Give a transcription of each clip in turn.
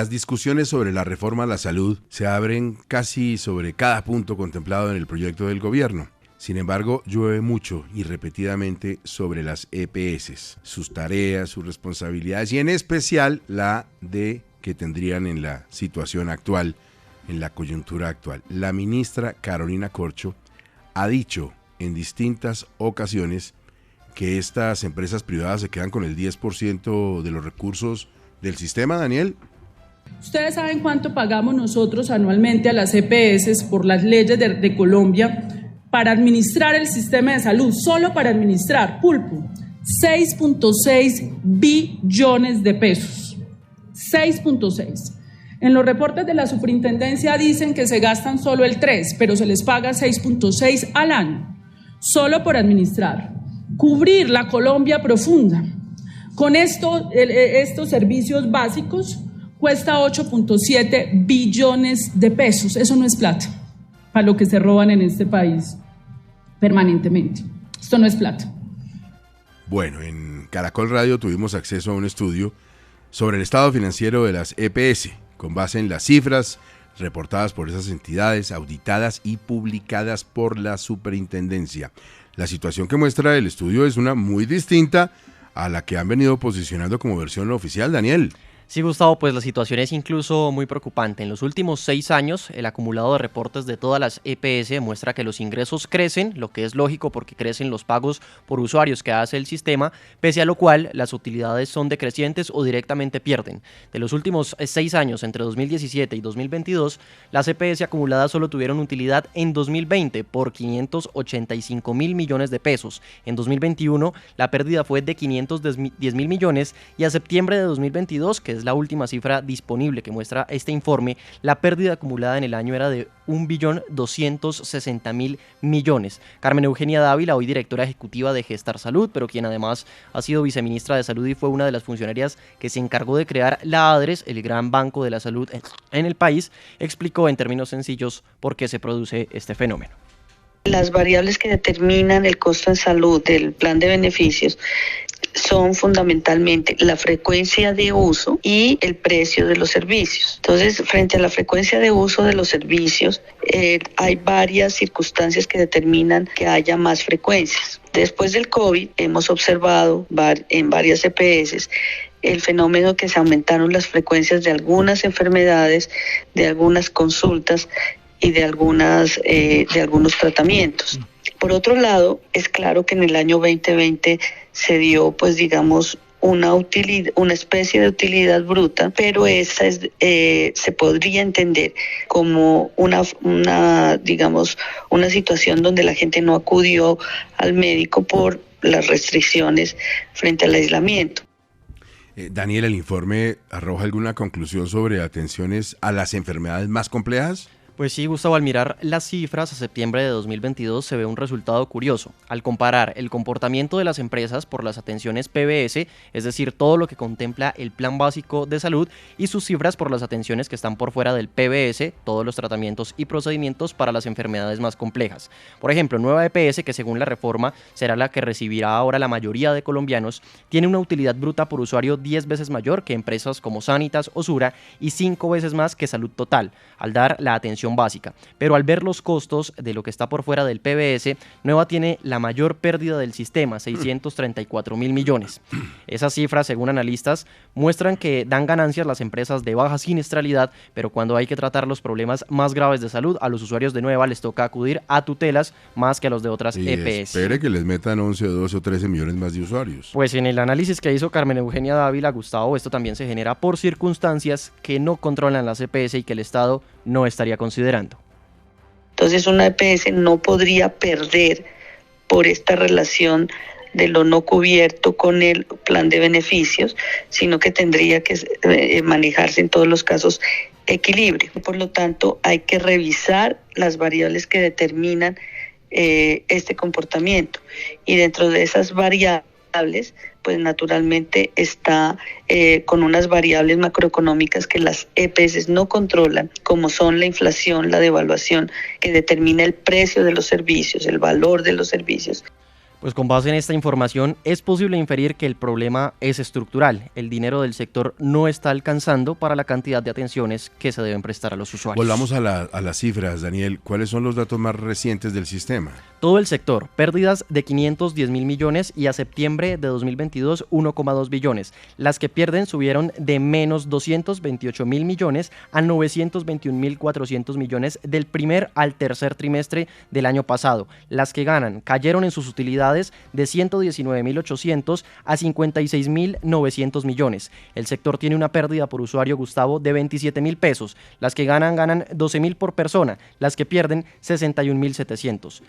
Las discusiones sobre la reforma a la salud se abren casi sobre cada punto contemplado en el proyecto del gobierno. Sin embargo, llueve mucho y repetidamente sobre las EPS, sus tareas, sus responsabilidades y en especial la de que tendrían en la situación actual, en la coyuntura actual. La ministra Carolina Corcho ha dicho en distintas ocasiones que estas empresas privadas se quedan con el 10% de los recursos del sistema, Daniel. Ustedes saben cuánto pagamos nosotros anualmente a las EPS por las leyes de Colombia para administrar el sistema de salud, solo para administrar, pulpo, 6.6 billones de pesos, 6.6. En los reportes de la superintendencia dicen que se gastan solo el 3, pero se les paga 6.6 al año, solo por administrar, cubrir la Colombia profunda. Con esto, estos servicios básicos cuesta 8.7 billones de pesos. Eso no es plata para lo que se roban en este país permanentemente. Esto no es plata. Bueno, en Caracol Radio tuvimos acceso a un estudio sobre el estado financiero de las EPS, con base en las cifras reportadas por esas entidades, auditadas y publicadas por la superintendencia. La situación que muestra el estudio es una muy distinta a la que han venido posicionando como versión oficial, Daniel. Sí, Gustavo, pues la situación es incluso muy preocupante. En los últimos 6 años, el acumulado de reportes de todas las EPS muestra que los ingresos crecen, lo que es lógico porque crecen los pagos por usuarios que hace el sistema, pese a lo cual las utilidades son decrecientes o directamente pierden. De los últimos 6 años, entre 2017 y 2022, las EPS acumuladas solo tuvieron utilidad en 2020 por 585 mil millones de pesos. En 2021, la pérdida fue de 510 mil millones y a septiembre de 2022, que es la última cifra disponible que muestra este informe, la pérdida acumulada en el año era de 1.260.000 millones. Carmen Eugenia Dávila, hoy directora ejecutiva de Gestar Salud, pero quien además ha sido viceministra de Salud y fue una de las funcionarias que se encargó de crear la ADRES, el gran banco de la salud en el país, explicó en términos sencillos por qué se produce este fenómeno. Las variables que determinan el costo en salud del plan de beneficios son fundamentalmente la frecuencia de uso y el precio de los servicios. Entonces, frente a la frecuencia de uso de los servicios, hay varias circunstancias que determinan que haya más frecuencias. Después del COVID, hemos observado en varias EPS el fenómeno que se aumentaron las frecuencias de algunas enfermedades, de algunas consultas y de algunos tratamientos. Por otro lado, es claro que en el año 2020 se dio, pues digamos, una especie de utilidad bruta, pero esa se podría entender como una situación donde la gente no acudió al médico por las restricciones frente al aislamiento. Daniel, ¿el informe arroja alguna conclusión sobre atenciones a las enfermedades más complejas? Pues sí, Gustavo, al mirar las cifras a septiembre de 2022 se ve un resultado curioso. Al comparar el comportamiento de las empresas por las atenciones PBS, es decir, todo lo que contempla el Plan Básico de Salud, y sus cifras por las atenciones que están por fuera del PBS, todos los tratamientos y procedimientos para las enfermedades más complejas. Por ejemplo, Nueva EPS, que según la reforma será la que recibirá ahora la mayoría de colombianos, tiene una utilidad bruta por usuario 10 veces mayor que empresas como Sanitas o Sura y 5 veces más que Salud Total, al dar la atención básica, pero al ver los costos de lo que está por fuera del PBS, Nueva tiene la mayor pérdida del sistema, 634 mil millones. Esas cifras, según analistas, muestran que dan ganancias las empresas de baja siniestralidad, pero cuando hay que tratar los problemas más graves de salud, a los usuarios de Nueva les toca acudir a tutelas más que a los de otras EPS. Espere que les metan 11, 12 o 13 millones más de usuarios. Pues en el análisis que hizo Carmen Eugenia Dávila, Gustavo, esto también se genera por circunstancias que no controlan las EPS y que el Estado no estaría considerando. Entonces una EPS no podría perder por esta relación de lo no cubierto con el plan de beneficios, sino que tendría que manejarse en todos los casos equilibrio. Por lo tanto, hay que revisar las variables que determinan este comportamiento. Y dentro de esas variables, pues naturalmente está con unas variables macroeconómicas que las EPS no controlan, como son la inflación, la devaluación, que determina el precio de los servicios, el valor de los servicios. Pues con base en esta información es posible inferir que el problema es estructural. El dinero del sector no está alcanzando para la cantidad de atenciones que se deben prestar a los usuarios. Volvamos a las cifras, Daniel. ¿Cuáles son los datos más recientes del sistema? Todo el sector, pérdidas de 510.000 millones y a septiembre de 2022 1,2 billones. Las que pierden subieron de menos 228.000 millones a 921.400 millones del primer al tercer trimestre del año pasado. Las que ganan cayeron en sus utilidades de 119.800 a 56.900 millones. El sector tiene una pérdida por usuario, Gustavo, de 27.000 pesos. Las que ganan 12.000 por persona. Las que pierden 61.700.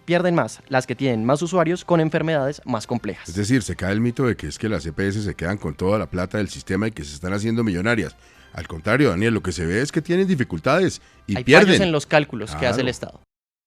Pierden más las que tienen más usuarios con enfermedades más complejas. Es decir, se cae el mito de que es que las EPS se quedan con toda la plata del sistema y que se están haciendo millonarias. Al contrario, Daniel, lo que se ve es que tienen dificultades y Hay pierden. fallos en los cálculos que hace Claro. el Estado.